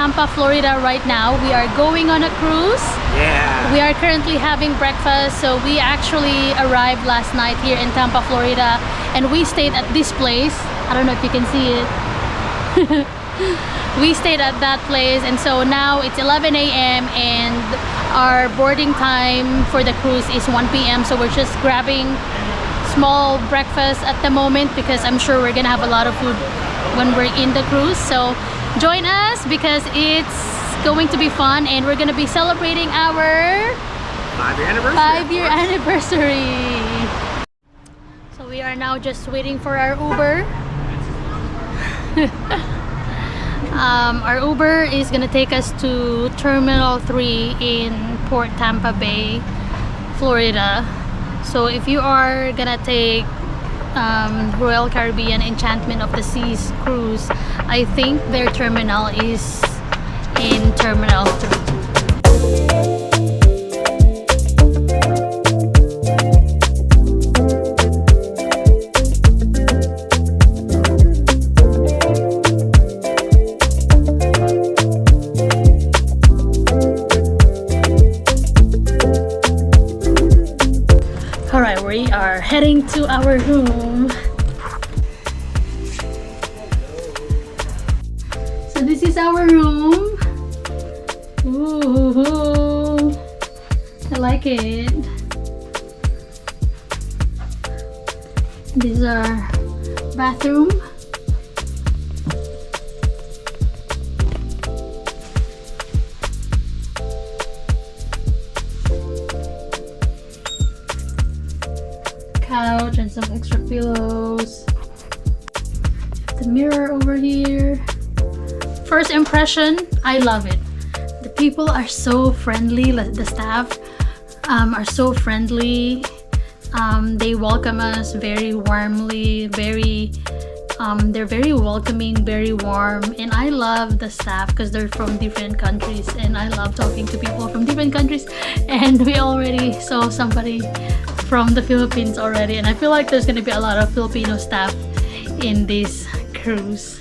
Tampa, Florida right now. We are going on a cruise. Yeah. We are currently having breakfast. So we actually arrived last night here in Tampa, Florida, and we stayed at this place. I don't know if you can see it. We stayed at that place, and so now it's 11 a.m. and our boarding time for the cruise is 1 p.m. So we're just grabbing small breakfast at the moment because I'm sure we're gonna have a lot of food when we're in the cruise. So join us because it's going to be fun, and we're gonna be celebrating our 5-year anniversary. 5-year anniversary. So we are now just waiting for our Uber. Our Uber is gonna take us to Terminal 3 in Port Tampa Bay, Florida. So if you are gonna take Royal Caribbean Enchantment of the Seas cruise, I think their terminal is in Terminal 3. Alright, we are heading to our room. So this is our room. Ooh, I like it. This is our bathroom. Couch and some extra pillows. The mirror over here. First impression, I love it. The people are so friendly. The staff are so friendly. They welcome us very warmly, they're very welcoming, very warm, and I love the staff because they're from different countries, and I love talking to people from different countries. And we already saw somebody from the Philippines already, and I feel like there's gonna be a lot of Filipino staff in this cruise.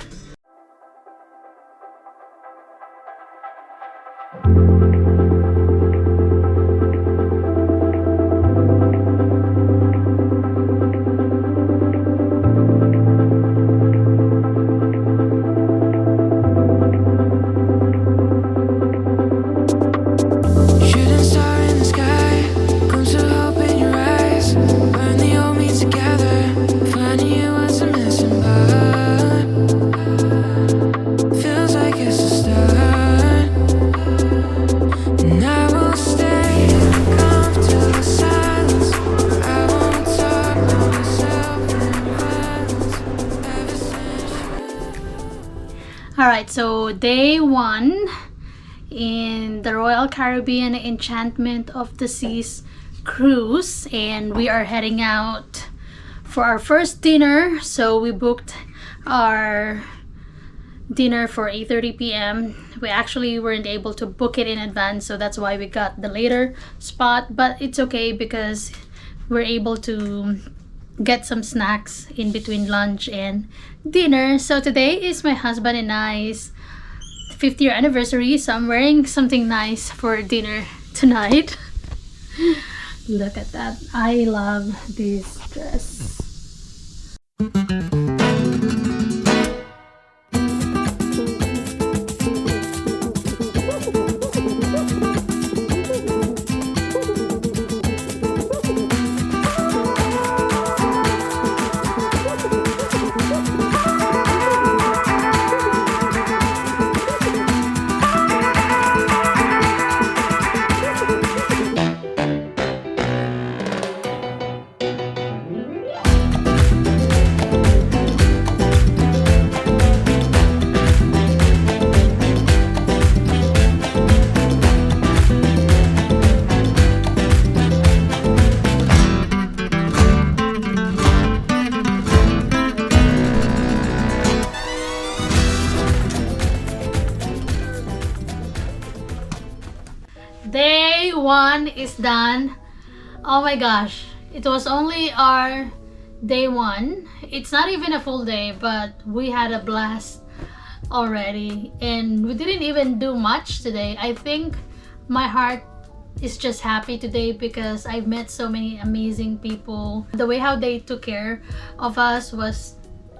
Alright, so day 1 in the Royal Caribbean Enchantment of the Seas cruise, and we are heading out for our first dinner. So we booked our dinner for 8:30 p.m. We actually weren't able to book it in advance, so that's why we got the later spot, but it's okay because we're able to get some snacks in between lunch and dinner. So today is my husband and I's 5th year anniversary, so I'm wearing something nice for dinner tonight. Look at that. I love this dress. Day 1 is done. Oh my gosh, it was only our day 1. It's not even a full day, but we had a blast. already, and we didn't even do much today. I think my heart is just happy today because I've met so many amazing people. The way how they took care of us was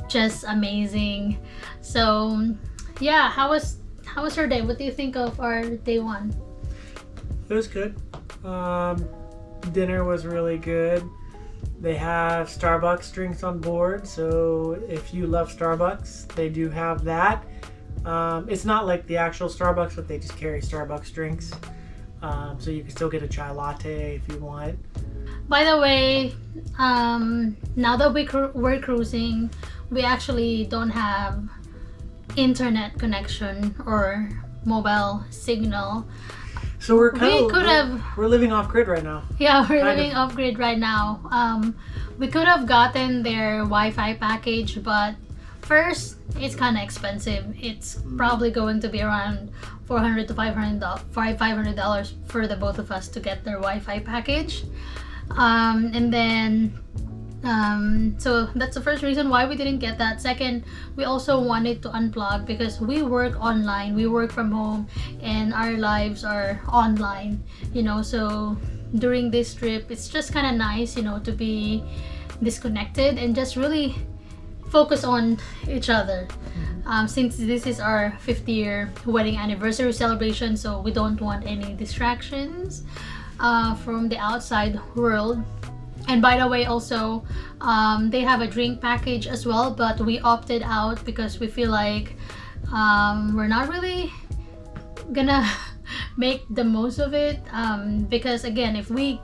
just amazing. So yeah, how was your day? What do you think of our day one? It was good. Dinner was really good. They have Starbucks drinks on board, so if you love Starbucks, they do have that. It's not like the actual Starbucks, but they just carry Starbucks drinks. So you can still get a chai latte if you want. By the way, now that we're cruising, we actually don't have internet connection or mobile signal. So we're living off grid right now. Yeah, we're living off grid right now. We could have gotten their Wi-Fi package, but first, it's kind of expensive. It's probably going to be around $400 to $500 for the both of us to get their Wi-Fi package. And then so that's the first reason why we didn't get that. Second, we also wanted to unplug because we work online, we work from home, and our lives are online, so during this trip it's just kind of nice, to be disconnected and just really focus on each other. Since this is our 5th-year wedding anniversary celebration, so we don't want any distractions from the outside world. And by the way, also, they have a drink package as well, but we opted out because we feel like we're not really gonna make the most of it. Because again, if we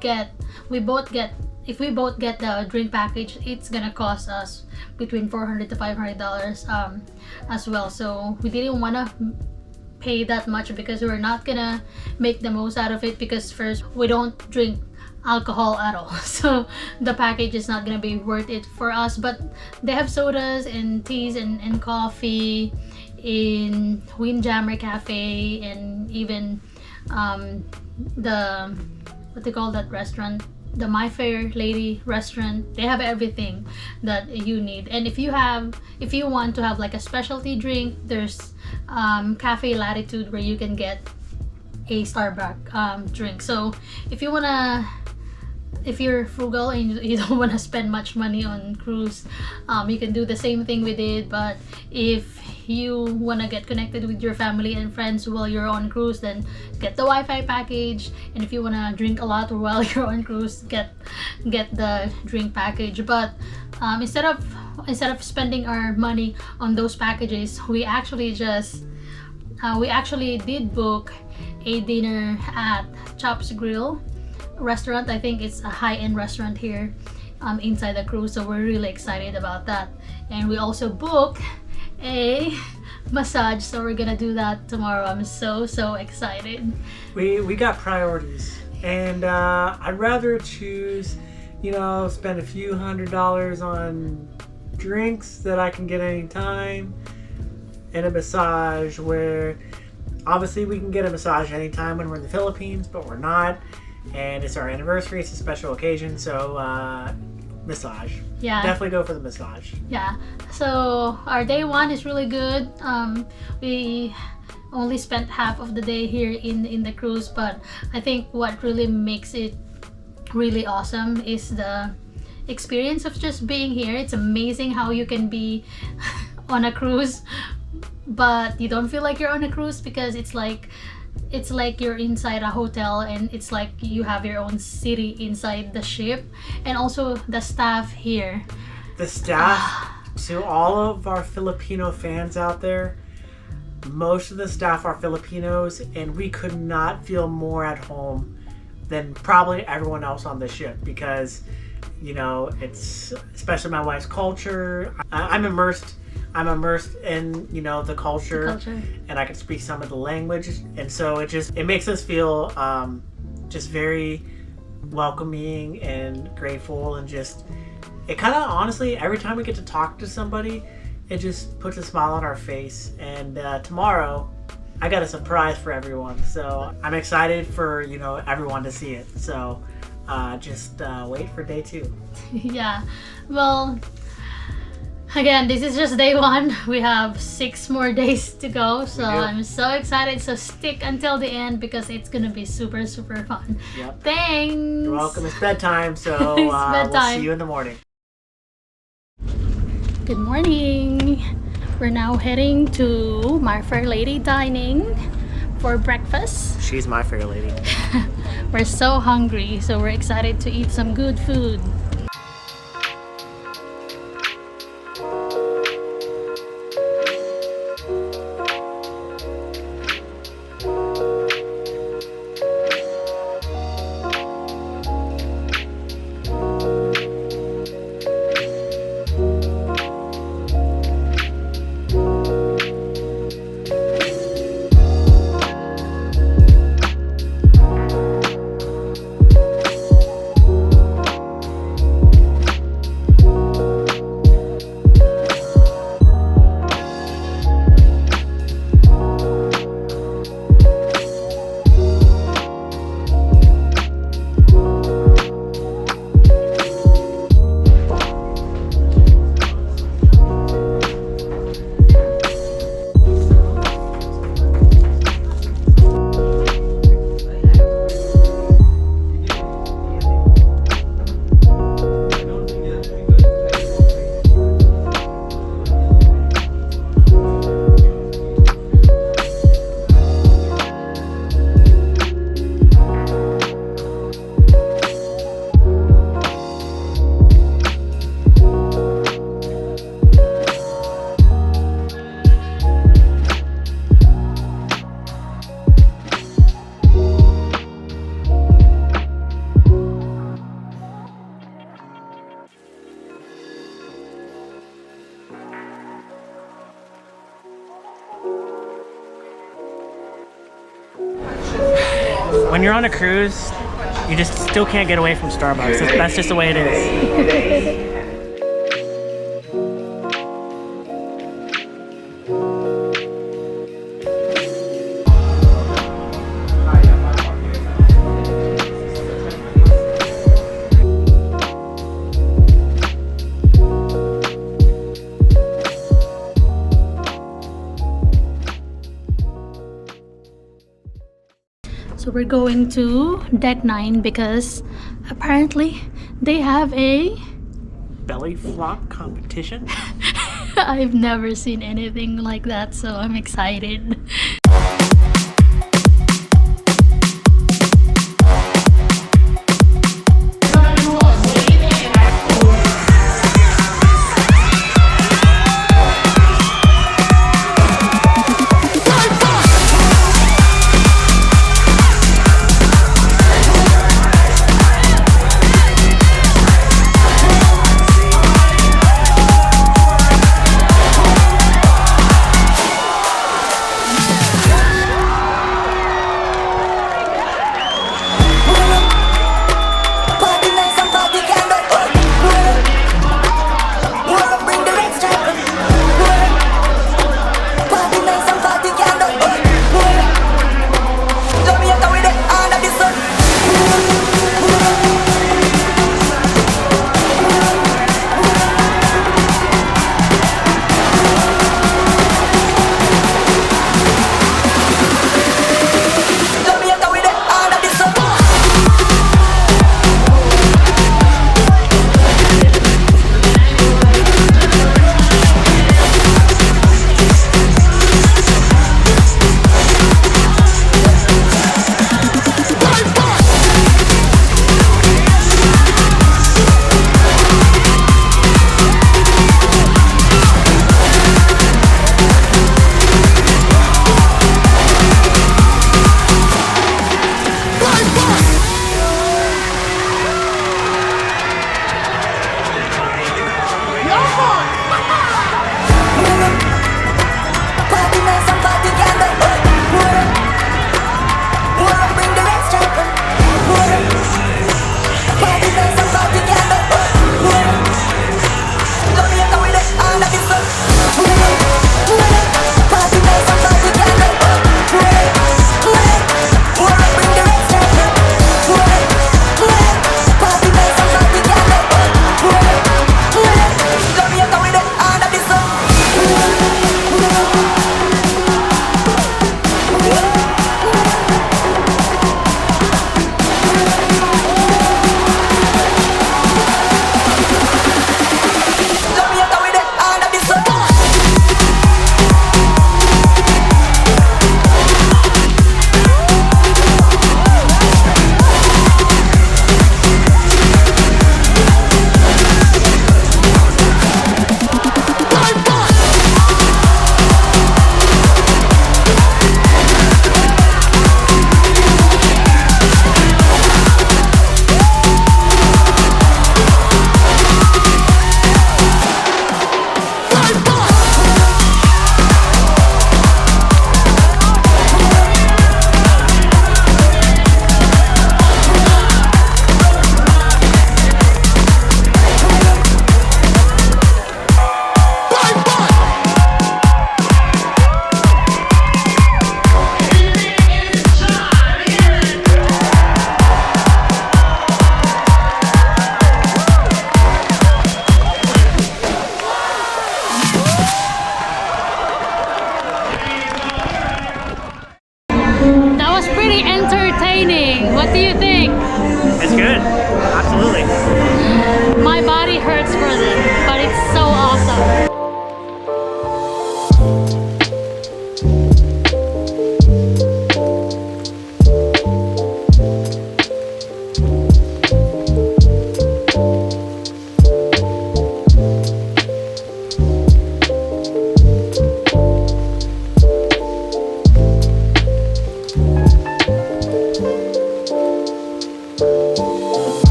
both get the drink package, it's gonna cost us between $400 to $500 as well. So we didn't wanna pay that much because we're not gonna make the most out of it, because first, we don't drink alcohol at all, so the package is not gonna be worth it for us. But they have sodas and teas and coffee in Windjammer Cafe, and even the what they call that restaurant, the My Fair Lady restaurant. They have everything that you need. And if you want to have like a specialty drink, there's Cafe Latitude, where you can get a Starbucks drink. So if you're frugal and you don't want to spend much money on cruise, you can do the same thing we did. But if you want to get connected with your family and friends while you're on cruise, then get the Wi-Fi package. And if you want to drink a lot while you're on cruise, get the drink package. But instead of spending our money on those packages, we actually did book a dinner at Chops Grill restaurant. I think it's a high-end restaurant here inside the cruise, so we're really excited about that. And we also booked a massage, so we're gonna do that tomorrow. I'm so excited. We got priorities, and I'd rather choose, spend a few $100s on drinks that I can get anytime, and a massage where obviously we can get a massage anytime when we're in the Philippines, but we're not. And it's our anniversary, it's a special occasion, so massage. Yeah. Definitely go for the massage. Yeah. So our day one is really good. We only spent half of the day here in the cruise, but I think what really makes it really awesome is the experience of just being here. It's amazing how you can be on a cruise, but you don't feel like you're on a cruise, because it's like you're inside a hotel, and it's like you have your own city inside the ship. And also the staff here. The staff, to all of our Filipino fans out there, most of the staff are Filipinos, and we could not feel more at home than probably everyone else on the ship, because it's especially my wife's culture. I'm immersed in the culture, and I can speak some of the language, and so it makes us feel just very welcoming and grateful, and just it kind of, honestly, every time we get to talk to somebody, it just puts a smile on our face. And tomorrow I got a surprise for everyone, so I'm excited for everyone to see it. So just wait for day 2. Yeah, well, Again, this is just day 1. We have 6 more days to go, so I'm so excited. So stick until the end because it's gonna be super fun. Yep. Thanks. You're welcome. It's bedtime, so It's bedtime. we'll see you in the morning. Good morning. We're now heading to My Fair Lady Dining for breakfast. She's my fair lady. We're so hungry, so we're excited to eat some good food. When you're on a cruise, you just still can't get away from Starbucks. That's just the way it is. So we're going to deck 9 because apparently they have a Belly flop competition? I've never seen anything like that, so I'm excited.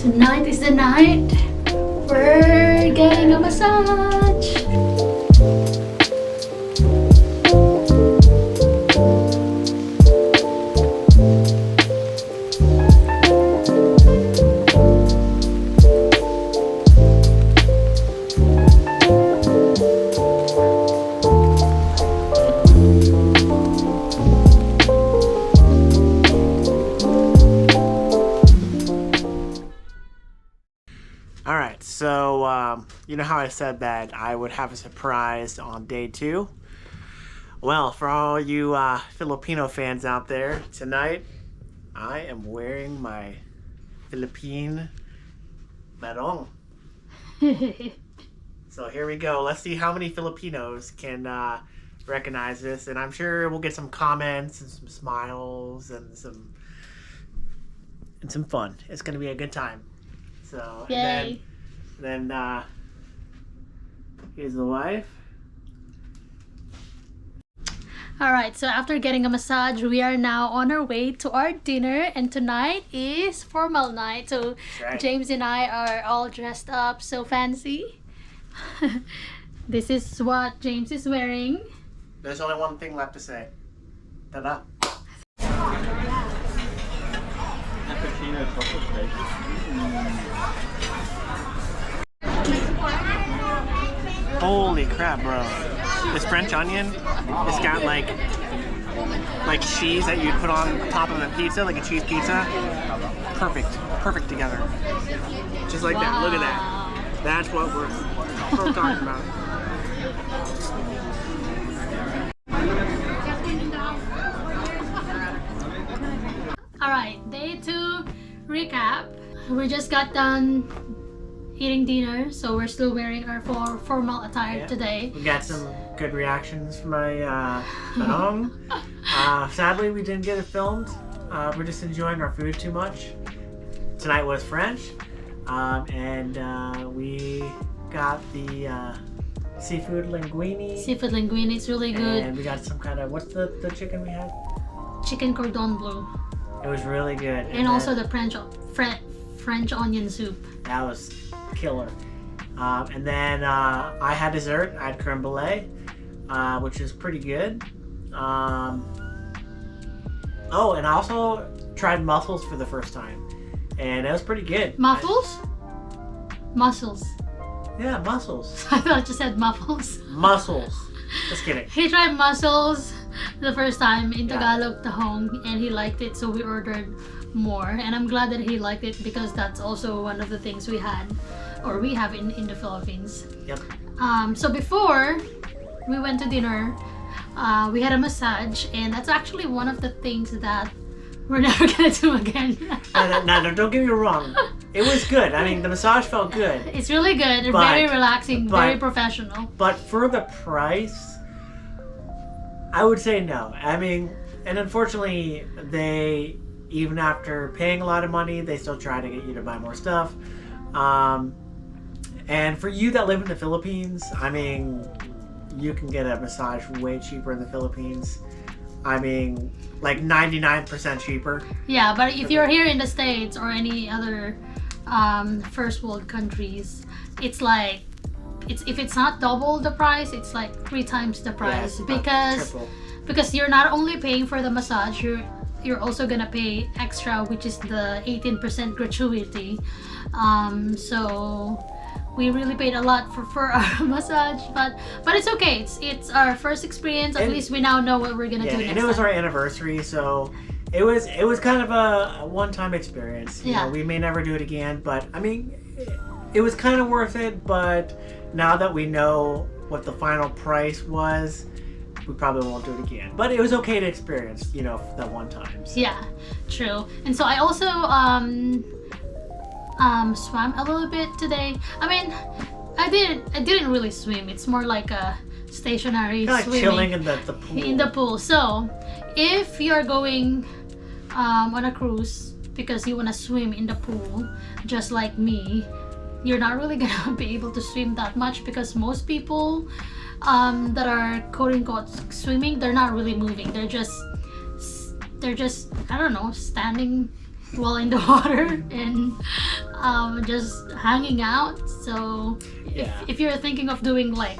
Tonight is the night we're getting a massage. Alright, so you know how I said that I would have a surprise on day 2? Well, for all you Filipino fans out there, tonight I am wearing my Philippine barong. So here we go. Let's see how many Filipinos can recognize this, and I'm sure we'll get some comments and some smiles and some fun. It's going to be a good time. So, Yay. and then here's the wife. Alright, so after getting a massage, we are now on our way to our dinner, and tonight is formal night. So Right. James and I are all dressed up so fancy. This is what James is wearing. There's only one thing left to say. Ta-da. Cappuccino CocoCay. Holy crap, bro. This French onion, it's got like cheese that you'd put on top of a pizza, like a cheese pizza. Perfect together. Just like that, look at that. That's what we're talking about. Alright, day 2 recap. We just got done eating dinner, so we're still wearing our formal attire Yeah. today. We got some good reactions from my barong. Sadly, we didn't get it filmed. We're just enjoying our food too much. Tonight was French, and we got the seafood linguine. Seafood linguine, it's really good. And we got some kind of, what's the chicken we had? Chicken cordon bleu. It was really good. And also the French onion soup. That was killer. And then I had dessert. I had creme brulee, which is pretty good. Oh, and I also tried mussels for the first time, and it was pretty good. Muffles? Mussels. Yeah, mussels. I thought you said muffles. Mussels. Just kidding. He tried mussels the first time in Yeah. Tagalog Tahong, and he liked it, so we ordered more. And I'm glad that he liked it because that's also one of the things we have in the Philippines. Yep. So before we went to dinner, we had a massage, and that's actually one of the things that we're never gonna do again. No, don't get me wrong. It was good. I mean, the massage felt good. It's really good, and But- very relaxing, but- very professional. But for the price, I would say no. I mean, and unfortunately, they, even after paying a lot of money, they still try to get you to buy more stuff. And for you that live in the Philippines, I mean, you can get a massage way cheaper in the Philippines. I mean, like 99% cheaper. Yeah, but if you're here in the States or any other first world countries, it's like if it's not double the price, it's like 3 times the price, Yeah, because triple. because you're not only paying for the massage, you're also gonna pay extra, which is the 18% gratuity. So we really paid a lot for our massage, but it's okay. It's our first experience. At And- least we now know what we're gonna Yeah, do next and it was time. our anniversary, so it was kind of a one-time experience. You Yeah. know, we may never do it again, but I mean, it was kind of worth it. But now that we know what the final price was, we probably won't do it again. But it was okay to experience, you know, that one time. So. Yeah, true. And so I also swam a little bit today. I mean, I didn't really swim. It's more like a stationary Kind of like swimming chilling in the pool. in the pool. So if you're going on a cruise because you want to swim in the pool, just like me, you're not really gonna be able to swim that much because most people that are quote unquote swimming, they're not really moving. They're just I don't know, standing while in the water and just hanging out. So Yeah. if you're thinking of doing like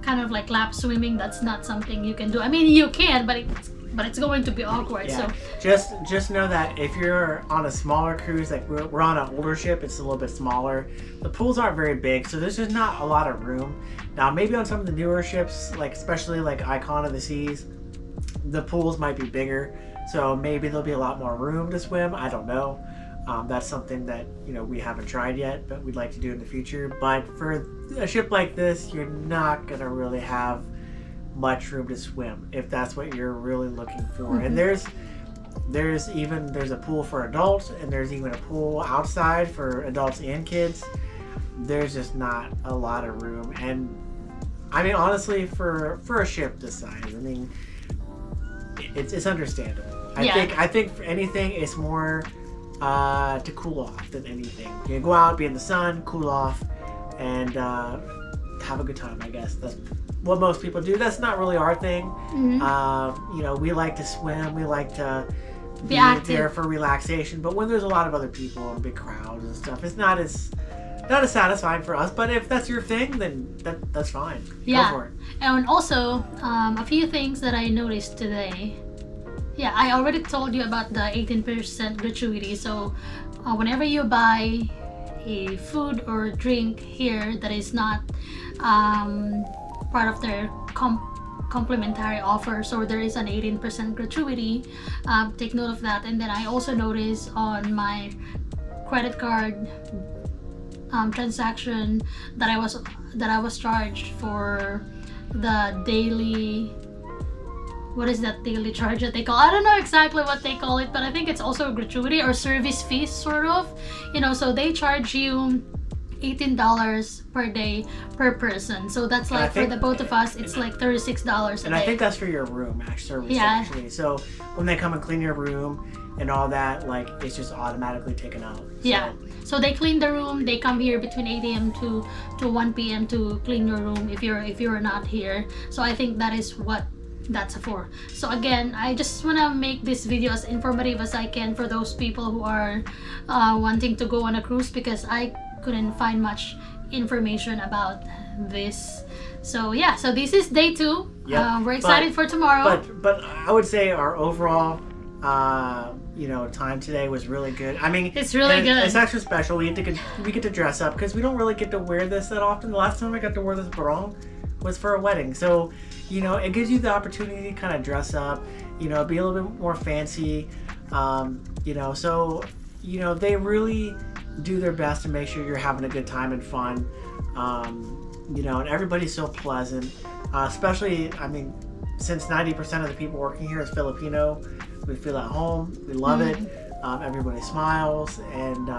kind of like lap swimming, that's not something you can do. I mean, you can, but it's going to be awkward. Yeah. So Just know that if you're on a smaller cruise, like we're on an older ship, it's a little bit smaller. The pools aren't very big, so there's just not a lot of room. Now, maybe on some of the newer ships, like especially like Icon of the Seas, the pools might be bigger, so maybe there'll be a lot more room to swim. I don't know. That's something that we haven't tried yet, but we'd like to do in the future. But for a ship like this, you're not gonna really have much room to swim if that's what you're really looking for. Mm-hmm. And there's a pool for adults, and there's even a pool outside for adults and kids. There's just not a lot of room, and I mean honestly, for a ship this size, I mean it's understandable. I think for anything, it's more to cool off than anything. You go out, be in the sun, cool off, and have a good time. I guess that's what most people do. That's not really our thing. Mm-hmm. We like to swim. We like to be active there for relaxation. But when there's a lot of other people and big crowds and stuff, it's not as satisfying for us. But if that's your thing, then that's fine. Yeah. Go for it. And also, a few things that I noticed today. Yeah, I already told you about the 18% gratuity. So, whenever you buy a food or drink here that is not part of their complimentary offer, so there is an 18% gratuity. Take note of that. And then I also noticed on my credit card transaction that I was charged for the daily. What is that daily charge that they call? I don't know exactly what they call it, but I think it's also a gratuity or service fees, sort of. So they charge you $18 per day per person. So that's like for the both of us, it's like $36 a day. And I think that's for your room service, actually. So when they come and clean your room and all that, like it's just automatically taken out. Yeah. So they clean the room. They come here between 8 a.m. to 1 p.m. to clean your room if you're not here. So I think that is what that's for. So again, I just want to make this video as informative as I can for those people who are wanting to go on a cruise, because I couldn't find much information about this. So yeah, so this is day 2. Yep. We're excited for tomorrow. But I would say our overall time today was really good. I mean, it's really good. It's extra special. We get to dress up because we don't really get to wear this that often. The last time I got to wear this barong was for a wedding. So it gives you the opportunity to kind of dress up, be a little bit more fancy, so they really do their best to make sure you're having a good time and fun, and everybody's so pleasant, especially, I mean, since 90% of the people working here is Filipino. We feel at home, we love it, everybody smiles, and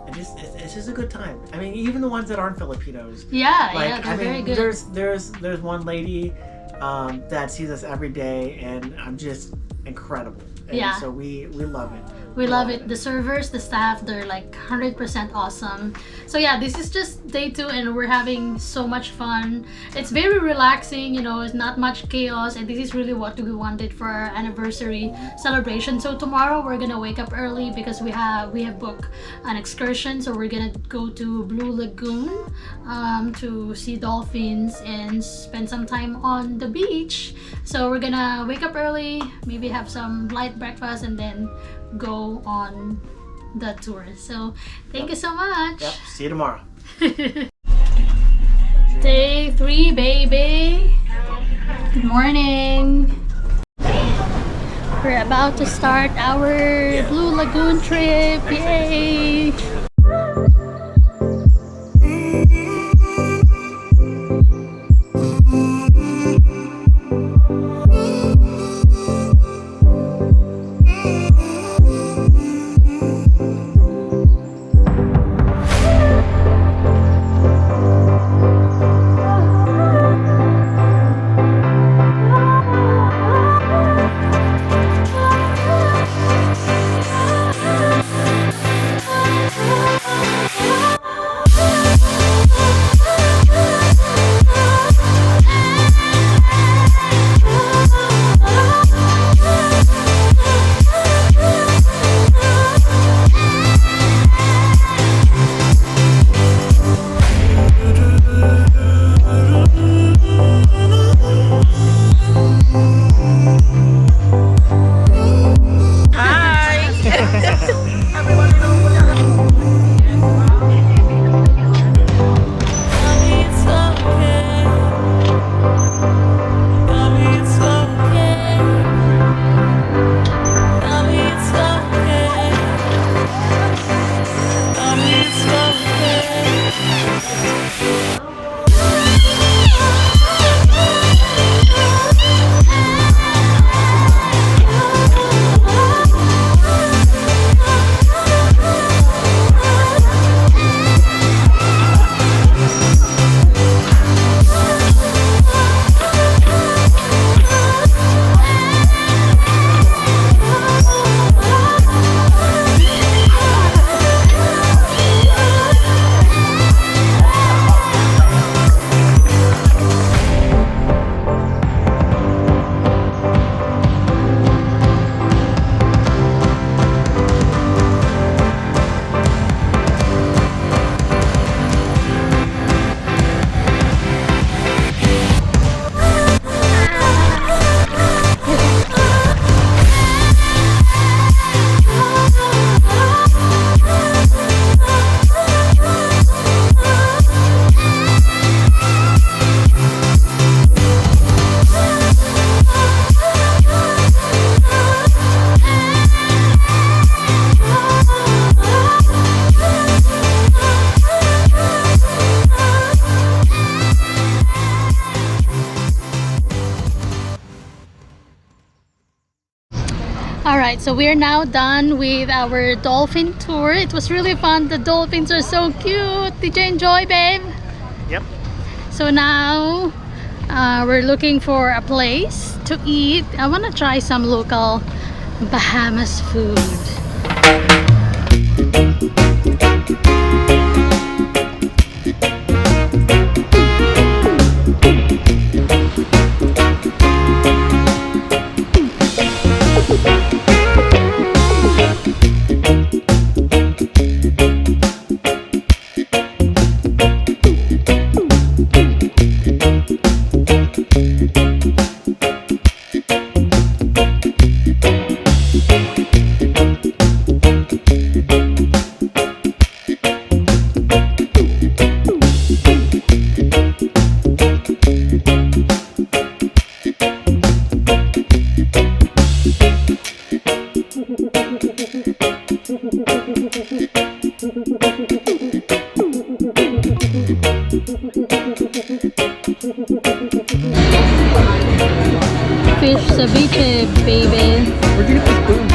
it's just a good time. I mean, even the ones that aren't Filipinos. They're very good. There's one lady that sees us every day, and I'm just incredible. And so we love it. We love it. The servers, the staff, they're like 100% awesome. So yeah, this is just day 2 and we're having so much fun. It's very relaxing, it's not much chaos, and this is really what we wanted for our anniversary celebration. So tomorrow we're gonna wake up early because we have booked an excursion. So we're gonna go to Blue Lagoon to see dolphins and spend some time on the beach. So we're gonna wake up early, maybe have some light breakfast, and then go on the tour. So thank you so much. Yep. See you tomorrow. Day 3, baby. Good morning. We're about to start our Blue Lagoon trip. Yay! Alright, so we are now done with our dolphin tour. It was really fun. The dolphins are so cute. Did you enjoy, babe? Yep. So now we're looking for a place to eat. I want to try some local Bahamas food. Fish ceviche, baby. Where'd you get this spoon?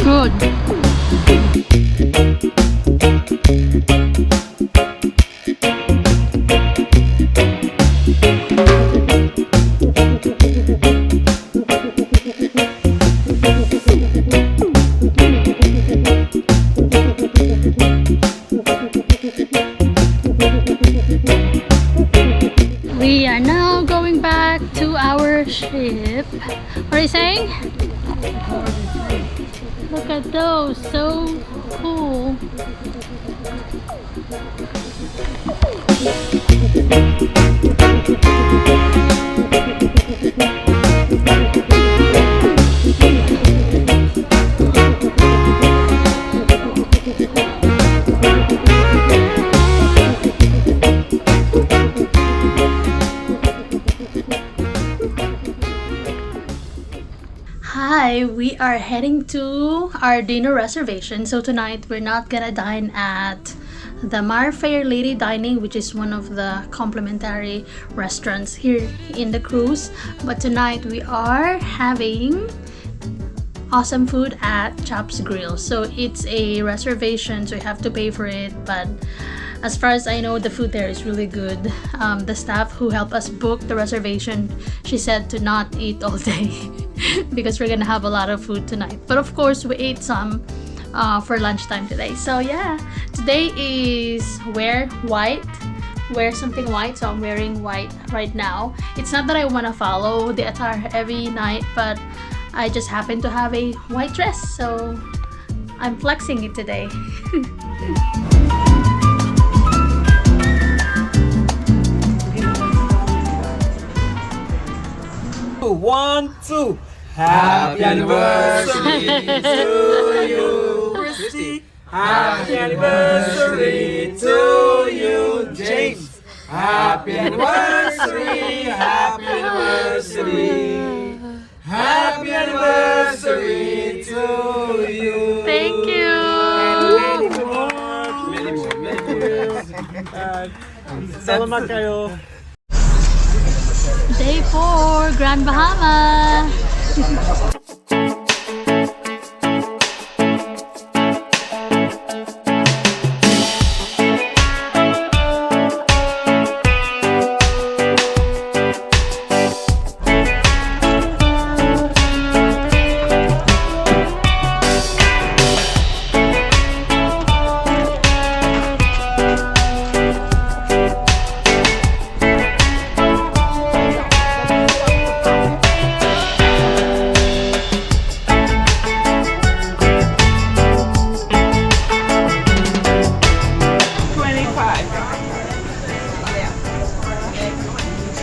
Good. We are now going back to our ship. What are you saying? Look at those, so cool. Hi, we are heading to our dinner reservation. So tonight we're not gonna dine at the Mar Fair Lady Dining, which is one of the complimentary restaurants here in the cruise, but tonight we are having awesome food at Chop's Grill. So it's a reservation, so you have to pay for it, but as far as I know, the food there is really good. The staff who helped us book the reservation, she said to not eat all day because we're gonna have a lot of food tonight. But of course, we ate some for lunchtime today. So yeah, today is wear something white. So I'm wearing white right now. It's not that I want to follow the attire every night, but I just happen to have a white dress, so I'm flexing it today. 1, 2. Happy anniversary to you, Christy. Happy anniversary to you, James. Happy anniversary, happy anniversary. Happy anniversary to you. Thank you. Many more. Salamat kayo. Day 4, Grand Bahama.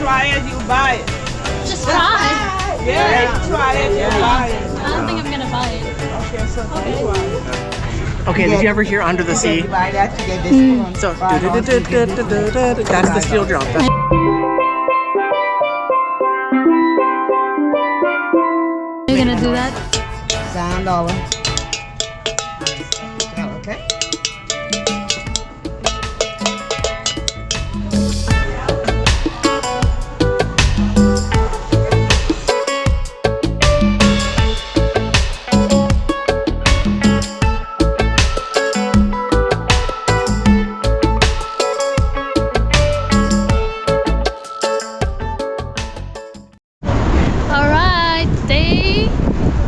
Try it, you buy it. Just try. Yeah, try it, you buy it. I don't think I'm gonna buy it. Okay, so try. Okay, did you ever hear Under the Sea? You buy that to get this one. So, that's the steel drum. Are you gonna do that? $7. Okay. Alright,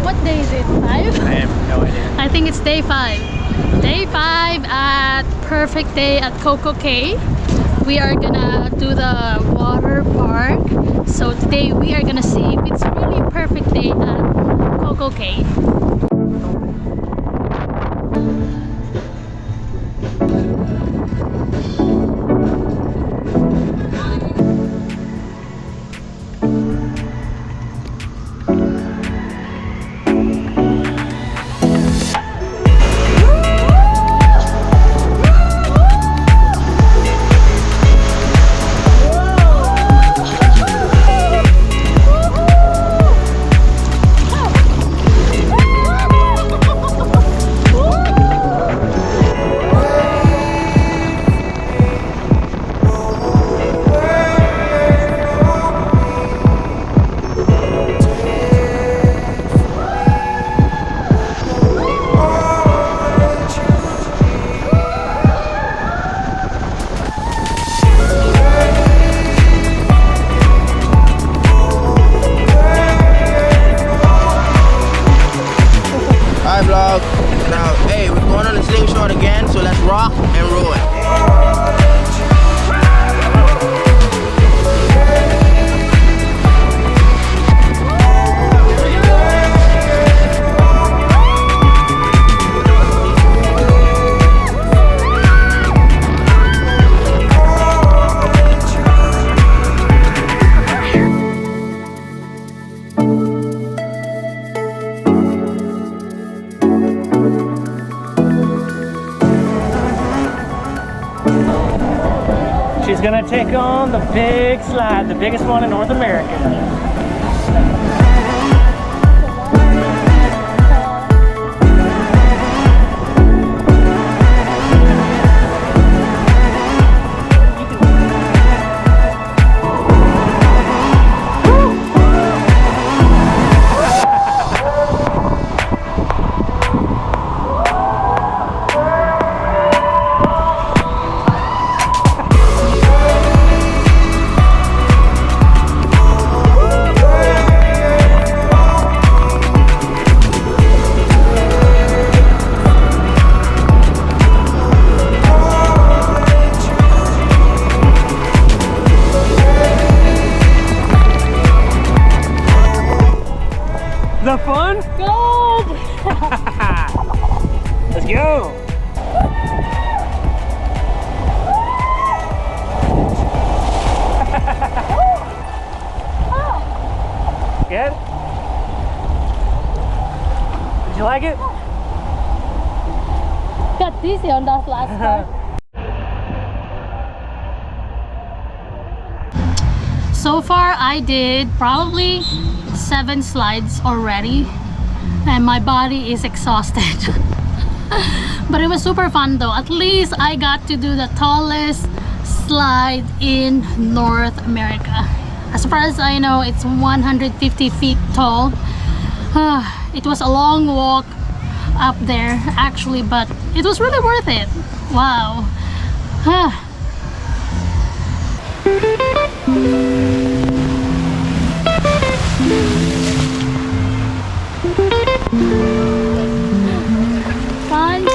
what day is it? 5? I have no idea. I think it's day 5. Day 5 at Perfect Day at Coco Cay. We are gonna do the water park. So today we are gonna see if it's really perfect day at Coco Cay. Hi vlog. Now, hey, we're going on the slingshot again, so let's rock and roll it. She's gonna take on the big slide, the biggest one in North America. Woo! Let's go. Good? Did you like it? Got dizzy on that last part. So far I did probably 7 slides already and my body is exhausted. But it was super fun though. At least I got to do the tallest slide in North America. As far as I know, it's 150 feet tall. It was a long walk up there actually, but it was really worth it. Wow. Fun?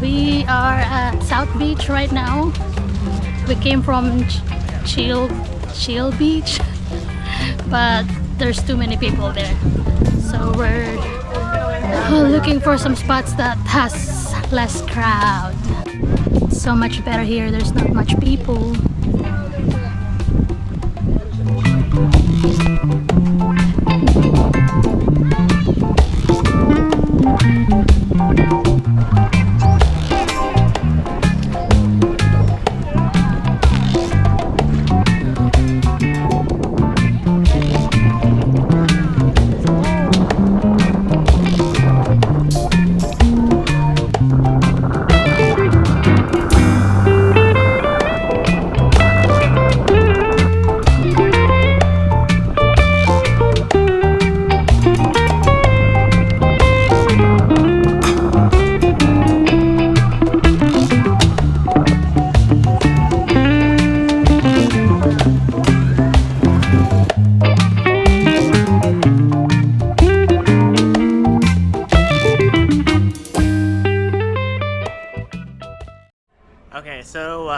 We are at South Beach right now. We came from Chill Beach, but there's too many people there. So we're looking for some spots that has less crowd. So much better here, there's not much people. Okay, so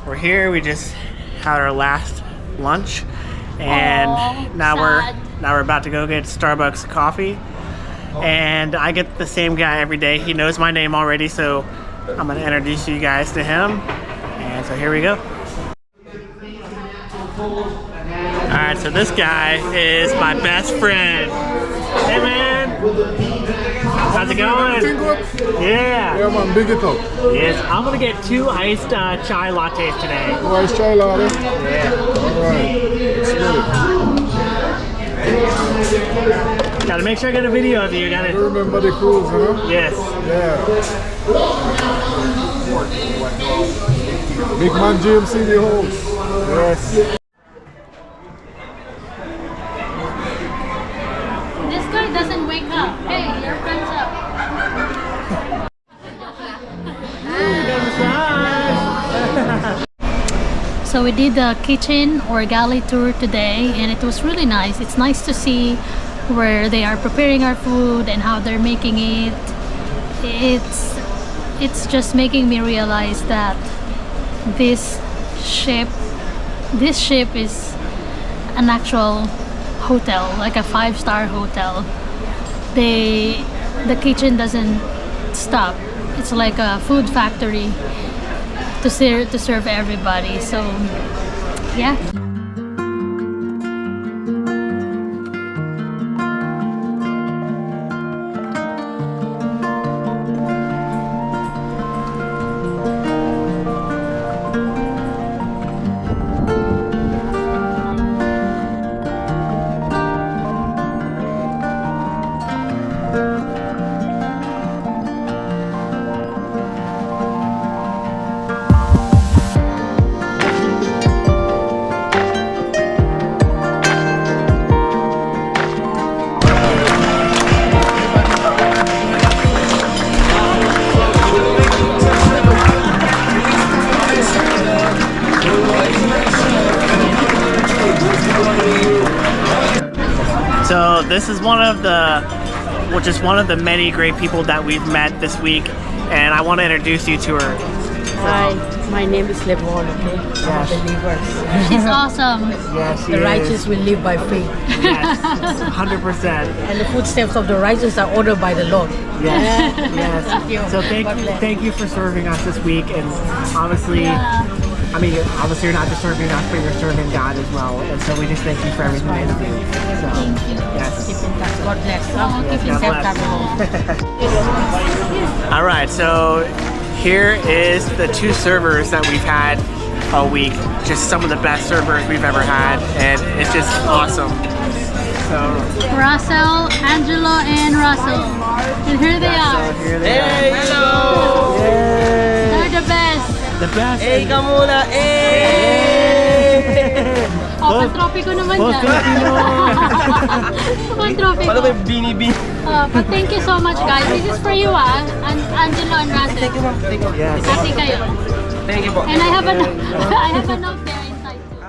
we're here. We just had our last lunch, and now we're about to go get Starbucks coffee. And I get the same guy every day. He knows my name already, so I'm gonna introduce you guys to him. And so here we go. All right, so this guy is my best friend. Hey man. How's it going? Yeah. Yeah, man, big it up. Yes, I'm gonna get 2 iced chai lattes today. 2 iced chai latte? Yeah. Alright, let's get it. Gotta make sure I get a video of you. Gotta Remember the cruise, you know? Yes. Yeah. Big man James in the house. Yes. This guy doesn't wake up. Hey, your friend's up. So we did the kitchen or galley tour today, and it was really nice. It's nice to see where they are preparing our food and how they're making it. It's just making me realize that this ship is an actual hotel, like a 5-star hotel. The kitchen doesn't stop. It's like a food factory to serve everybody. So yeah. this is just one of the many great people that we've met this week, and I want to introduce you to her. Hi, my name is Lagoon, okay? I'm the believers. She's awesome. Yes, she The is. righteous will live by faith. Yes, 100%. And the footsteps of the righteous are ordered by the Lord. Yes, yes. Thank you. So God bless. thank you for serving us this week, and honestly, I mean, obviously you're not just serving us, but you're serving God as well, and so we just thank you for everything that you do. So, yes. Keep in touch. God bless. Keep God yourself bless. All right, so here is the 2 servers that we've had all week. Just some of the best servers we've ever had, and it's just awesome. So, Russell, Angelo, and Russell. And here they are. so here they are. Hello! They're the best. The best. Hey, kamuna! Hey! Oh, pantropiko naman Both dyan. Filipino. Pantropiko. Paano ba yung bini-bini? But thank you so much, guys. This is for you, Angelo and Russell. Thank you, ma'am. Thank you. Yes. Happy kayo. Thank you po. And I have a note there inside too.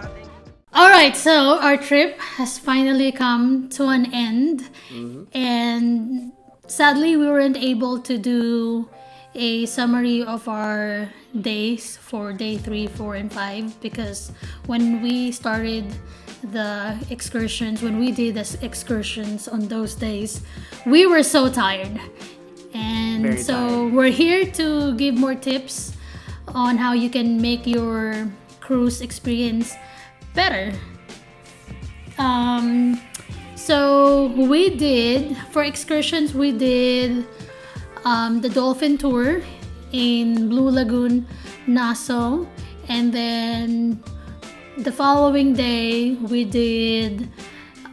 Alright, so our trip has finally come to an end. And sadly, we weren't able to do a summary of our days for day 3, 4, and 5 because when we started the excursions, when we did the excursions on those days, we were so tired. And Very so tired. we're here to give more tips on how you can make your cruise experience better. So we did, for excursions, we did the dolphin tour in Blue Lagoon, Nassau, and then the following day we did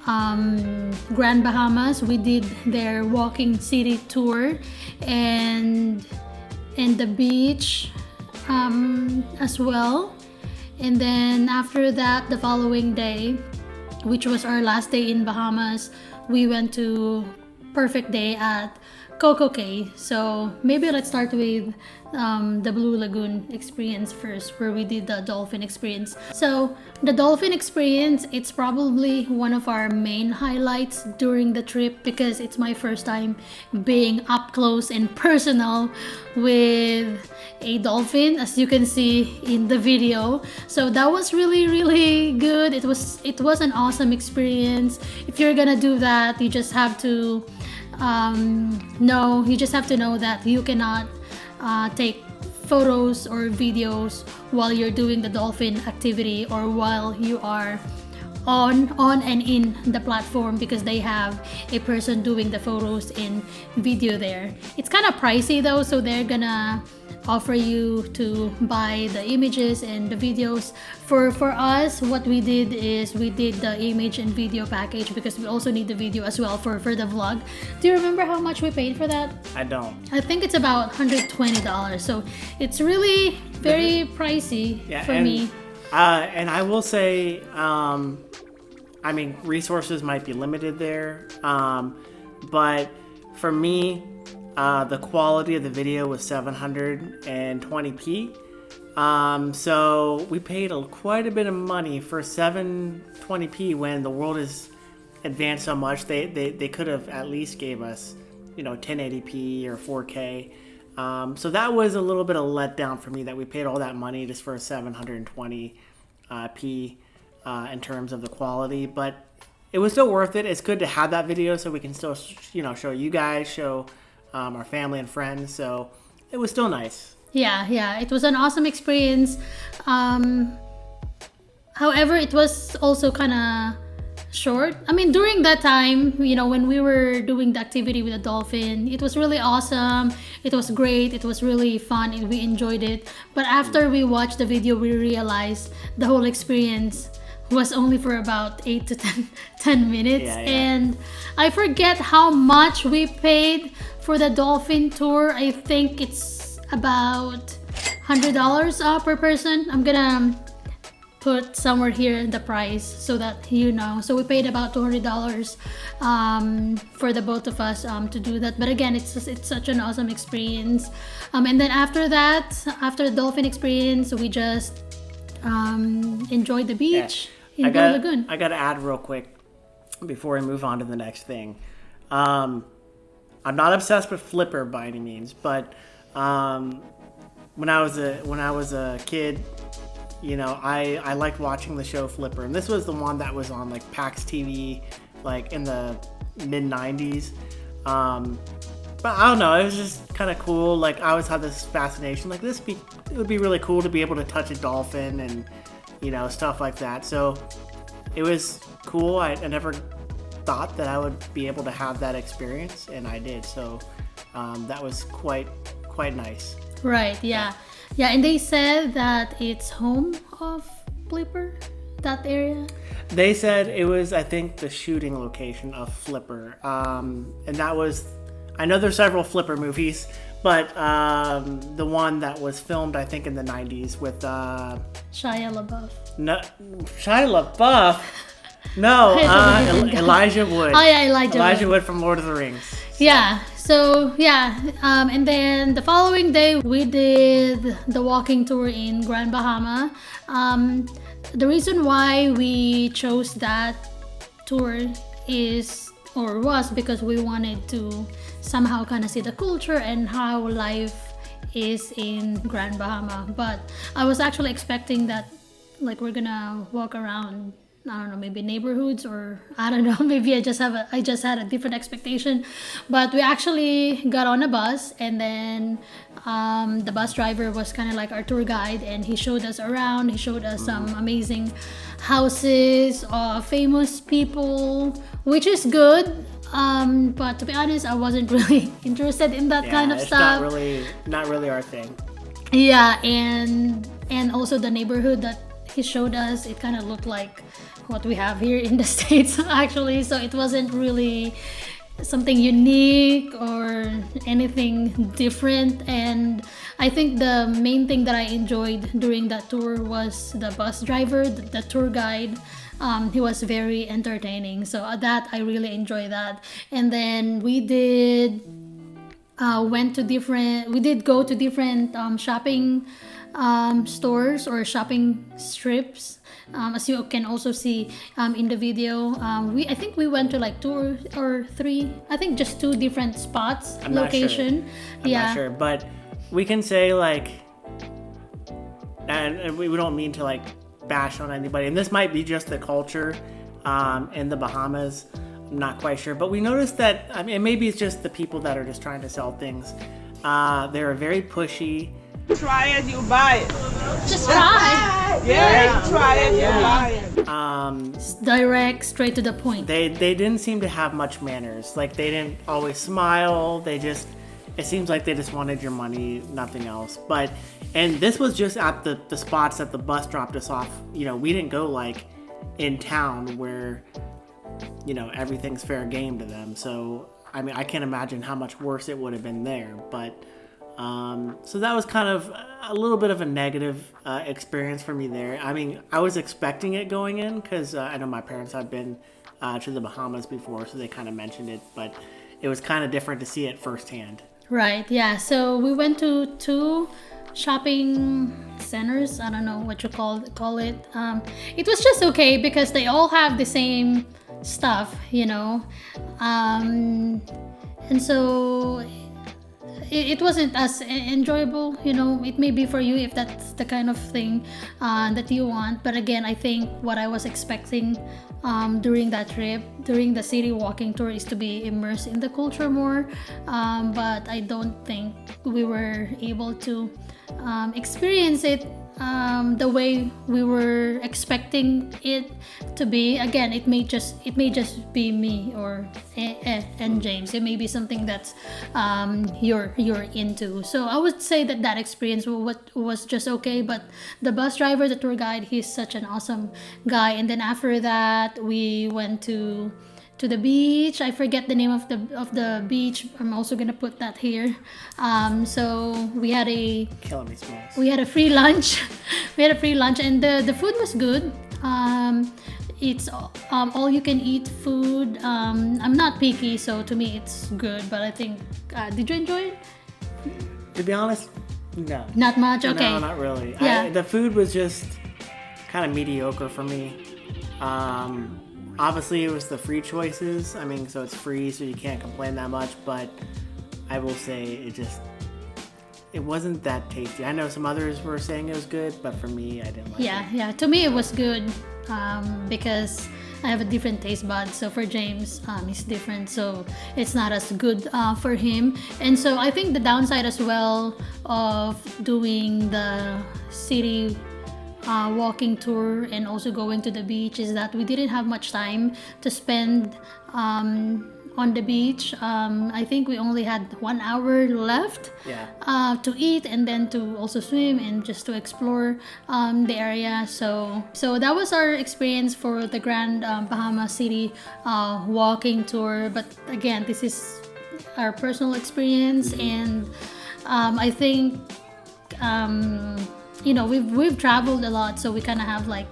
Grand Bahamas. We did their walking city tour and the beach as well. And then after that, the following day, which was our last day in Bahamas, we went to perfect day at Coco Cay. So maybe let's start with the Blue Lagoon experience first, where we did the dolphin experience. So the dolphin experience, it's probably one of our main highlights during the trip because it's my first time being up close and personal with a dolphin, as you can see in the video. So that was really good. It was an awesome experience. If you're gonna do that, you just have to know that you cannot take photos or videos while you're doing the dolphin activity or while you are on and in the platform because they have a person doing the photos and video there. It's kind of pricey though, so they're gonna offer you to buy the images and the videos. For us, what we did is we did the image and video package because we also need the video as well for the vlog. Do you remember how much we paid for that? I don't. I think it's about $120, so it's really very pricey for me. And I will say, I mean, resources might be limited there, but for me, the quality of the video was 720p. So we paid quite a bit of money for 720p when the world is advanced so much. They could have at least gave us, 1080p or 4K. So that was a little bit of a letdown for me that we paid all that money just for 720p in terms of the quality, but it was still worth it. It's good to have that video so we can still, show you guys, show our family and friends. So it was still nice. Yeah, it was an awesome experience. However, it was also kind of short. I mean, during that time, when we were doing the activity with the dolphin, it was really awesome. It was great. It was really fun and we enjoyed it. But after we watched the video, we realized the whole experience was only for about 8 to 10 minutes. Yeah. And I forget how much we paid for the dolphin tour. I think it's about $100 per person. I'm gonna put somewhere here the price so that so we paid about $200 for the both of us to do that. But again, it's such an awesome experience. And then after the dolphin experience, we just enjoyed the beach in Blue Lagoon. I gotta add real quick, before we move on to the next thing. I'm not obsessed with Flipper by any means, but when I was a kid, you know, I liked watching the show Flipper, and this was the one that was on like PAX TV, like in the mid '90s. But I don't know, it was just kind of cool. Like I always had this fascination, like it would be really cool to be able to touch a dolphin and, you know, stuff like that. So it was cool. I never thought that I would be able to have that experience, and I did. So that was quite nice. Right, yeah. Yeah, and they said that it's home of Flipper, that area. They said it was, I think, the shooting location of Flipper. And that was, I know there's several Flipper movies, but the one that was filmed, I think, in the 90s with... Shia LaBeouf. No, Shia LaBeouf? No, Elijah Wood. Oh yeah, Elijah Wood from Lord of the Rings. Yeah, so yeah, and then the following day we did the walking tour in Grand Bahama. The reason why we chose that tour was because we wanted to somehow kind of see the culture and how life is in Grand Bahama. But I was actually expecting that like we're gonna walk around, I don't know, maybe neighborhoods, or I don't know, maybe I just had a different expectation. But we actually got on a bus, and then the bus driver was kind of like our tour guide, and he showed us around. He showed us some amazing houses, famous people, which is good. But to be honest, I wasn't really interested in that kind of stuff. Not really our thing. Yeah, and also the neighborhood that he showed us, it kind of looked like what we have here in the States actually. So it wasn't really something unique or anything different. And I think the main thing that I enjoyed during that tour was the bus driver, the tour guide. He was very entertaining, so that I really enjoyed that. And then we did go to different shopping stores or shopping strips, as you can also see in the video. I think we went to like 2 or 3, I think just 2 different spots. I'm location. I'm not sure, but we can say like, and we don't mean to like bash on anybody, and this might be just the culture in the Bahamas. I'm not quite sure, but we noticed that, I mean, maybe it's just the people that are just trying to sell things. They're very pushy. Try it, you buy it. Just try. Yeah, try it, you buy it. Direct, straight to the point. They didn't seem to have much manners. Like they didn't always smile. It seems like they just wanted your money, nothing else. And this was just at the spots that the bus dropped us off. You know, we didn't go like in town where, you know, everything's fair game to them. So, I mean, I can't imagine how much worse it would have been there. But, so that was kind of a little bit of a negative experience for me there. I mean, I was expecting it going in because I know my parents had been to the Bahamas before, so they kind of mentioned it. But it was kind of different to see it firsthand. Right, yeah. So we went to 2 shopping centers. I don't know what you call it. It was just okay because they all have the same stuff, you know. And so it wasn't as enjoyable, you know. It may be for you if that's the kind of thing that you want. But again, I think what I was expecting during that trip, during the city walking tour, is to be immersed in the culture more. But I don't think we were able to experience it the way we were expecting it to be. Again, it may just be me or and James. It may be something that's you're into. So I would say that experience was just okay. But the bus driver, the tour guide, he's such an awesome guy. And then after that, we went to the beach. I forget the name of the beach. I'm also gonna put that here. So we had a free lunch. And the food was good. It's all you can eat food. I'm not picky, so to me it's good. But I think, did you enjoy it? To be honest, no. Not much. Okay. No, not really. Yeah. The food was just kind of mediocre for me. obviously it was the free choices. I mean, so it's free, so you can't complain that much. But I will say it wasn't that tasty. I know some others were saying it was good, but for me, I didn't like it. Yeah. To me, it was good because I have a different taste bud. So for James, it's different. So it's not as good for him. And so I think the downside as well of doing the city walking tour and also going to the beach is that we didn't have much time to spend on the beach. I think we only had 1 hour left to eat and then to also swim and just to explore the area. So that was our experience for the Grand Bahama City walking tour. But again, this is our personal experience, and I think we've traveled a lot, so we kind of have like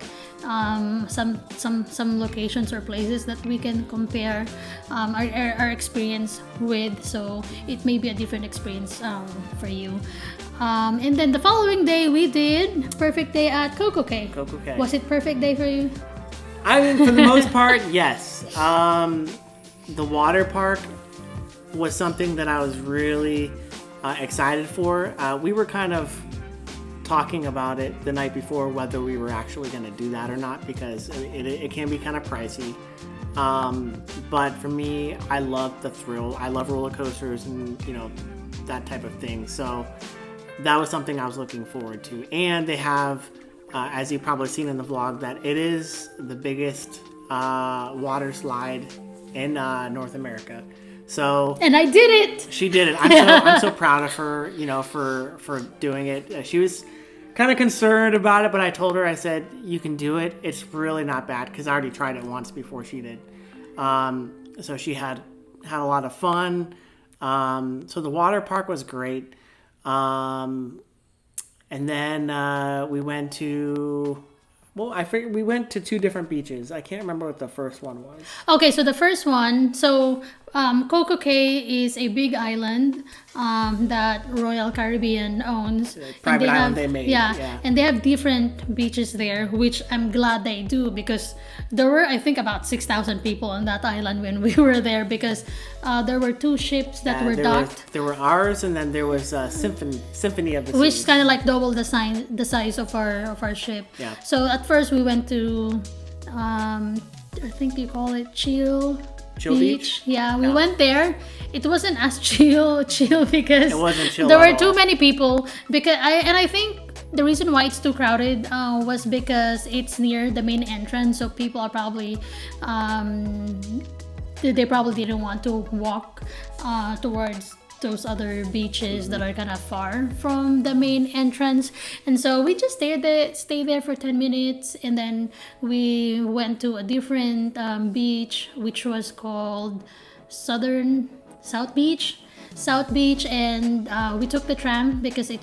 some locations or places that we can compare our experience with, so it may be a different experience for you. And then the following day we did perfect day at CocoCay. CocoCay. Was it perfect day for you? I mean, for the most part, yes. The water park was something that I was really excited for. We were kind of talking about it the night before whether we were actually going to do that or not, because it can be kind of pricey. But for me, I love the thrill. I love roller coasters and that type of thing. So that was something I was looking forward to. And they have, as you've probably seen in the vlog, that it is the biggest water slide in North America. So, and I did it. She did it. I'm so proud of her, for doing it. She was kind of concerned about it, but I told her, I said, you can do it. It's really not bad, because I already tried it once before she did. So she had a lot of fun. So the water park was great. And then we went to... Well, I figured we went to 2 different beaches. I can't remember what the first one was. Okay, so the first one, Coco Cay is a big island that Royal Caribbean owns. Private island they made. Yeah, and they have different beaches there, which I'm glad they do, because there were, I think, about 6,000 people on that island when we were there, because there were 2 ships that were docked. There were ours, and then there was Symphony of the Seas, which is kind of like double the size of our ship. Yeah. So at first we went to, I think you call it Chill Beach. Yeah, we went there. It wasn't as chill because it wasn't chill there were at too all. many people. I think the reason why it's too crowded was because it's near the main entrance, so people are probably they probably didn't want to walk towards those other beaches that are kind of far from the main entrance. And so we just stayed there for 10 minutes, and then we went to a different beach, which was called South Beach, and we took the tram because it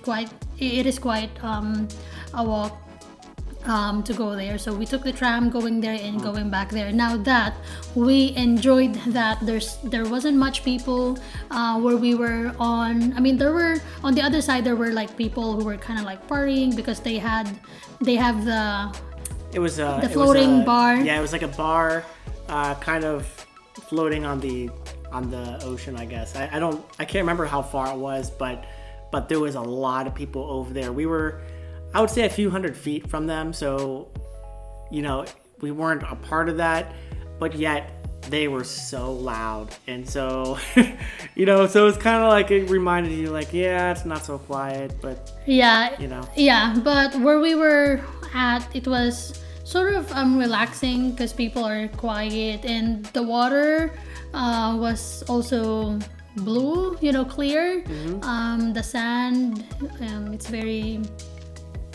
is quite a walk to go there. So we took the tram going there and going back there. Now that we enjoyed that, there wasn't much people where we were on. I mean, there were on the other side, there were like people who were kind of like partying because they have the floating bar. Yeah, it was like a bar kind of floating on the ocean, I guess. I can't remember how far it was, but there was a lot of people over there. We were, I would say, a few hundred feet from them, so we weren't a part of that, but yet they were so loud, and so so it's kind of like it reminded you, like, yeah, it's not so quiet, but but where we were at, it was sort of relaxing because people are quiet, and the water was also blue, clear. The sand,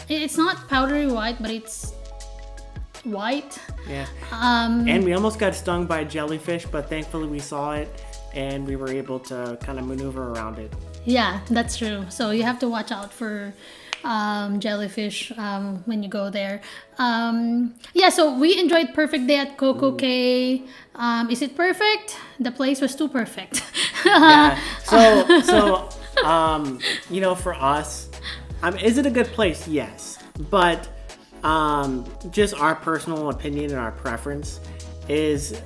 it's not powdery white, but it's white. Yeah. And we almost got stung by a jellyfish, but thankfully we saw it and we were able to kind of maneuver around it. Yeah, that's true. So you have to watch out for jellyfish when you go there. So we enjoyed perfect day at Coco Cay. Is it perfect? The place was too perfect. Yeah. So for us, is it a good place? Yes, but just our personal opinion and our preference, is,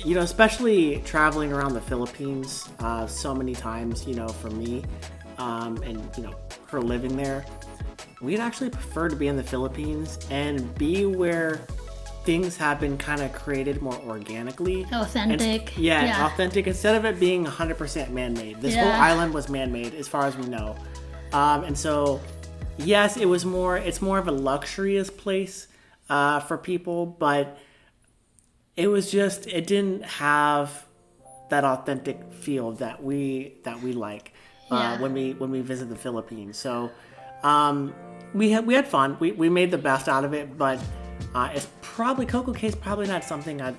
you know, especially traveling around the Philippines so many times, you know, for me, and, you know, her living there, we'd actually prefer to be in the Philippines and be where things have been kind of created more organically. Authentic. Authentic, instead of it being 100% man-made. This whole island was man-made as far as we know. And so, yes, it's more of a luxurious place for people, but it didn't have that authentic feel that we like when we visit the Philippines. So we had fun. We made the best out of it, but it's probably CocoCay is probably not something I'd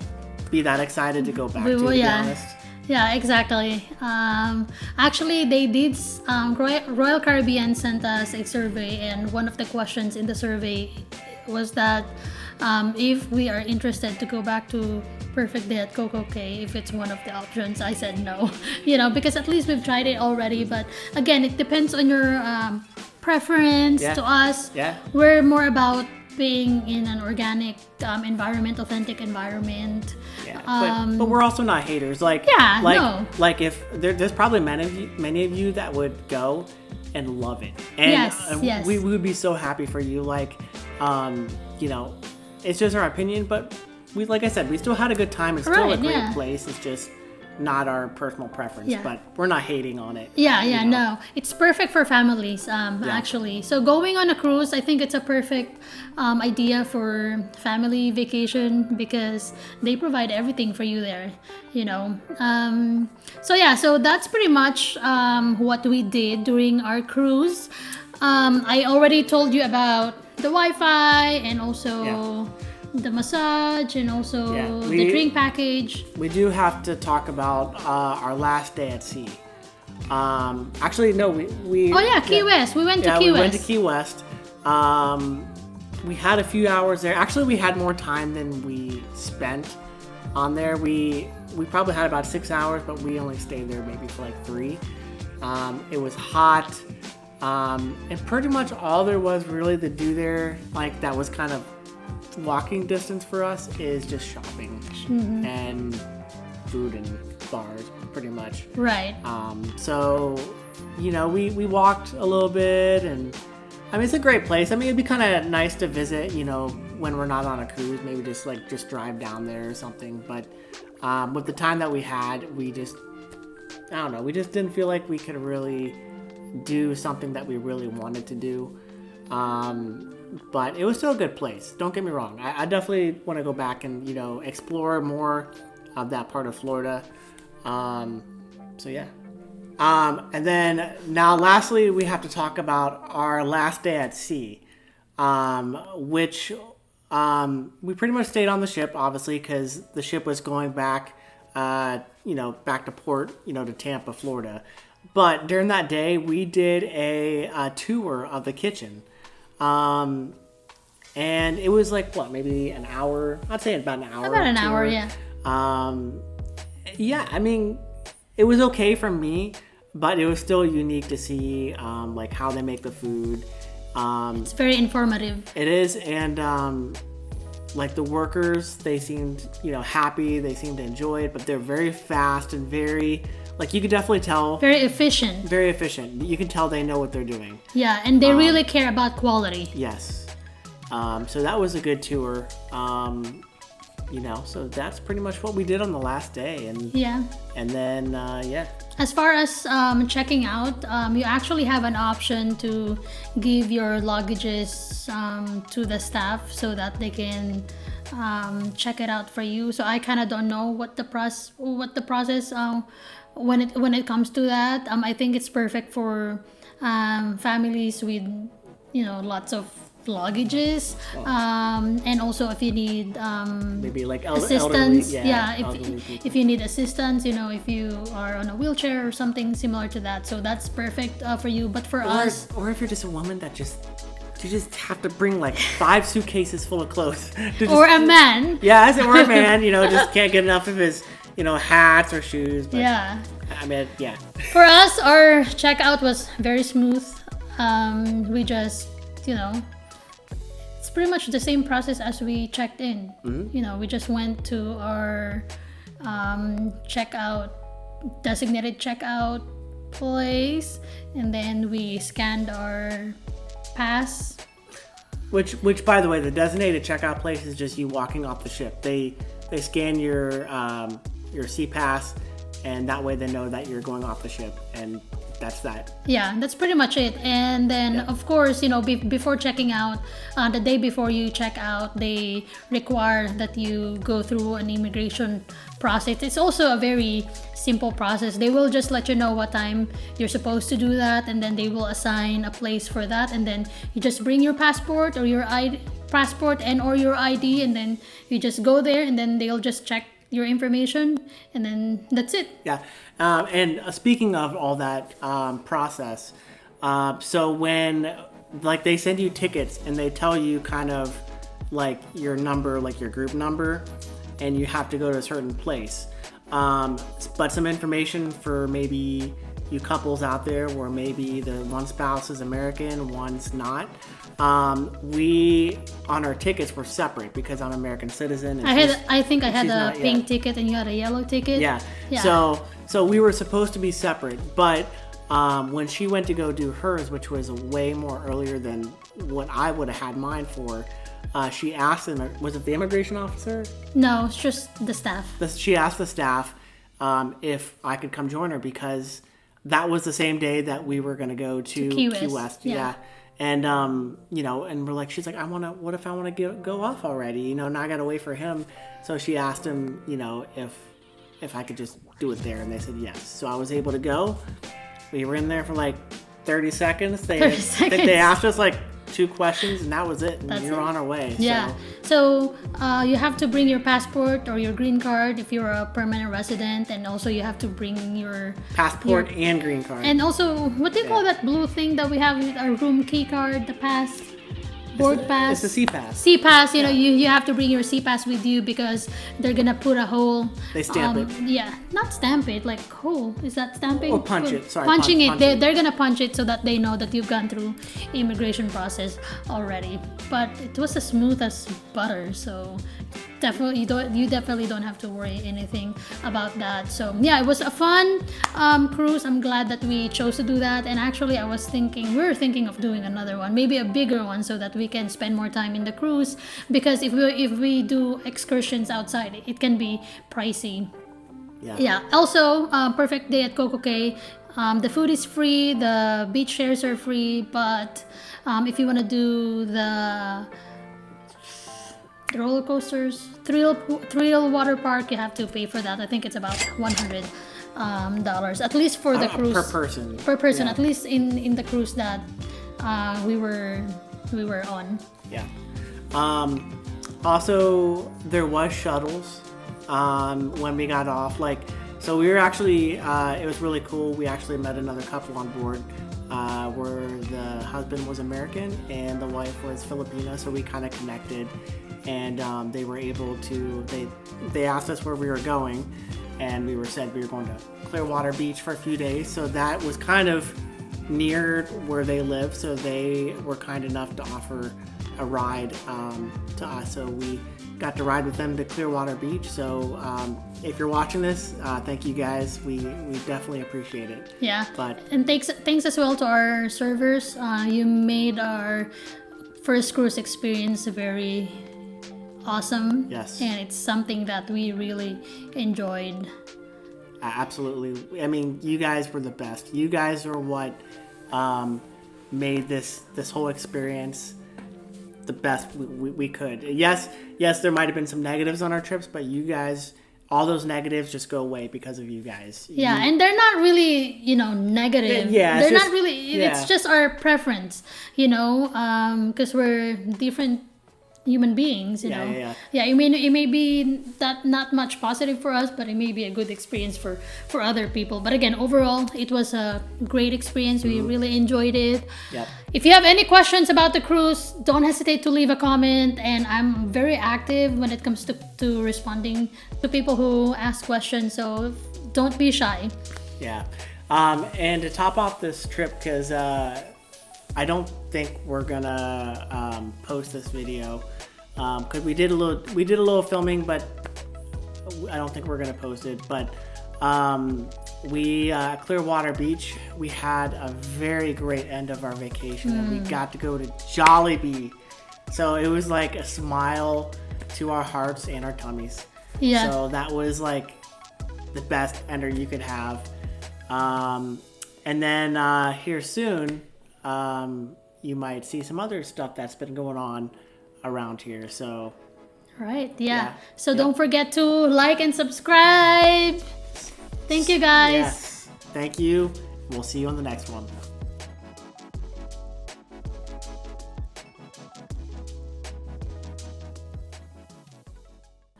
be that excited to go back to be honest. Yeah, exactly. Actually, they did. Royal Caribbean sent us a survey, and one of the questions in the survey was that if we are interested to go back to Perfect Day at CocoCay, if it's one of the options. I said no, you know, because at least we've tried it already. But again, it depends on your preference. To us, we're more about being in an organic environment, authentic environment. But we're also not haters. Like if there's probably many of you that would go and love it, and we would be so happy for you. Like, you know, it's just our opinion, but like I said, we still had a good time. It's still a great place. It's just not our personal preference, but we're not hating on it. No, it's perfect for families actually. So going on a cruise, I think it's a perfect idea for family vacation because they provide everything for you there, you know. So that's pretty much what we did during our cruise. I already told you about the Wi-Fi and also the massage and also the drink package. We do have to talk about our last day at sea. Actually, no, we Key West. We went to Key West. We went to Key West. We had a few hours there. Actually, we had more time than we spent on there. We probably had about 6 hours, but we only stayed there maybe for like 3. It was hot. And pretty much all there was really to do there, like that was kind of walking distance for us, is just shopping and food and bars, pretty much. Right. So, you know, we walked a little bit, and I mean, it's a great place. I mean, it'd be kind of nice to visit, you know, when we're not on a cruise, maybe just drive down there or something. But with the time that we had, we just didn't feel like we could really do something that we really wanted to do. But it was still a good place. Don't get me wrong. I definitely want to go back and, you know, explore more of that part of Florida. So yeah. And then now lastly, we have to talk about our last day at sea, which we pretty much stayed on the ship, obviously, because the ship was going back, back to port, to Tampa, Florida. But during that day, we did a tour of the kitchen. And it was like, maybe an hour? I'd say about an hour. About an hour, yeah. Yeah, I mean, it was okay for me, but it was still unique to see, like, how they make the food. It's very informative. It is, and, like, the workers, they seemed, happy. They seemed to enjoy it, but they're very fast and very... Like, you could definitely tell. Very efficient. Very efficient. You can tell they know what they're doing. Yeah, and they really care about quality. Yes. So that was a good tour. So that's pretty much what we did on the last day. And yeah. And then, As far as checking out, you actually have an option to give your luggages to the staff so that they can check it out for you. So I kind of don't know what the process when it comes to that. I think it's perfect for families with lots of luggages, and also if you need maybe like assistance, elderly, if you need assistance, if you are on a wheelchair or something similar to that, so that's perfect for you. But for us, or if you're just a woman that you just have to bring like 5 suitcases full of clothes, or a man, or a man, just can't get enough of his hats or shoes. But, I mean, yeah. For us, our checkout was very smooth. We just, it's pretty much the same process as we checked in. You know, we just went to our designated checkout place, and then we scanned our pass. Which, by the way, the designated checkout place is just you walking off the ship. They scan your C-Pass, and that way they know that you're going off the ship, and that's that. Yeah, that's pretty much it. And then, of course, you know, before checking out, the day before you check out, they require that you go through an immigration process. It's also a very simple process. They will just let you know what time you're supposed to do that, and then they will assign a place for that, and then you just bring your passport or your passport and or your ID, and then you just go there, and then they'll just check your information, and then that's it. Yeah. And speaking of all that process, so when like they send you tickets and they tell you kind of like your number, like your group number, and you have to go to a certain place. But some information for maybe you couples out there where maybe the one spouse is American, one's not. We on our tickets were separate because I'm an American citizen. And I think I had a pink yet. ticket and you had a yellow ticket. Yeah. So we were supposed to be separate, but when she went to go do hers, which was way more earlier than what I would have had mine for, she asked him, was it the immigration officer? No, it's just the staff. She asked the staff if I could come join her because that was the same day that we were going to go to Key West. Yeah. And, you know, and we're like, she's like, what if I want to go off already? You know, now I got to wait for him. So she asked him, you know, if I could just do it there. And they said yes. So I was able to go. We were in there for like 30 seconds. They asked us like 2 questions and that was it. And we were on our way. Yeah. So you have to bring your passport or your green card if you're a permanent resident, and also you have to bring your passport and green card. And also, what do you call that blue thing that we have with our room key card, the pass? Board pass. It's a C-Pass. C-Pass, you know, you have to bring your C-Pass with you because they're gonna put a hole. They stamp it. Yeah, not stamp it, like hole. Is that stamping? Or punch it. Sorry, punching it. punch it. They're gonna punch it so that they know that you've gone through immigration process already. But it was as smooth as butter, so you definitely don't have to worry anything about that. So yeah, it was a fun cruise. I'm glad that we chose to do that. And actually, we were thinking of doing another one, maybe a bigger one, so that we can spend more time in the cruise. Because if we do excursions outside, it can be pricey. Yeah. Also, perfect day at CocoCay. The food is free. The beach shares are free. But if you want to do the roller coasters, thrill water park, you have to pay for that. I think it's about $100 at least for the cruise per person Yeah. At least in the cruise that we were on. Yeah. Also, there was shuttles when we got off. So we were actually, it was really cool. We actually met another couple on board where the husband was American and the wife was Filipino. So we kind of connected, and they were able to. They asked us where we were going, and we said we were going to Clearwater Beach for a few days. So that was kind of near where they live, so they were kind enough to offer a ride to us. So we got to ride with them to Clearwater Beach. So if you're watching this, thank you guys. We definitely appreciate it. Yeah. And thanks as well to our servers. You made our first cruise experience very awesome. Yes. And it's something that we really enjoyed. Absolutely. I mean, you guys were the best. You guys are what made this whole experience the best we could. Yes, there might have been some negatives on our trips, but you guys, all those negatives just go away because of you guys. Yeah, and they're not really, negative. Yeah, they're not really. It's just our preference, because we're different human beings, Yeah. It may be that not much positive for us, but it may be a good experience for other people. But again, overall, it was a great experience. We really enjoyed it. Yep. If you have any questions about the cruise, don't hesitate to leave a comment, and I'm very active when it comes to responding to people who ask questions, so don't be shy. Yeah. And to top off this trip, because I don't think we're gonna post this video because we did a little filming, but I don't think we're gonna post it. But we Clearwater Beach, we had a very great end of our vacation, and we got to go to Jollibee. So it was like a smile to our hearts and our tummies. Yeah. So that was like the best ender you could have. And then here soon, you might see some other stuff that's been going on around here. So Right, yeah. Yeah. So don't forget to like and subscribe. Thank you guys. yes, thank you. We'll see you on the next one.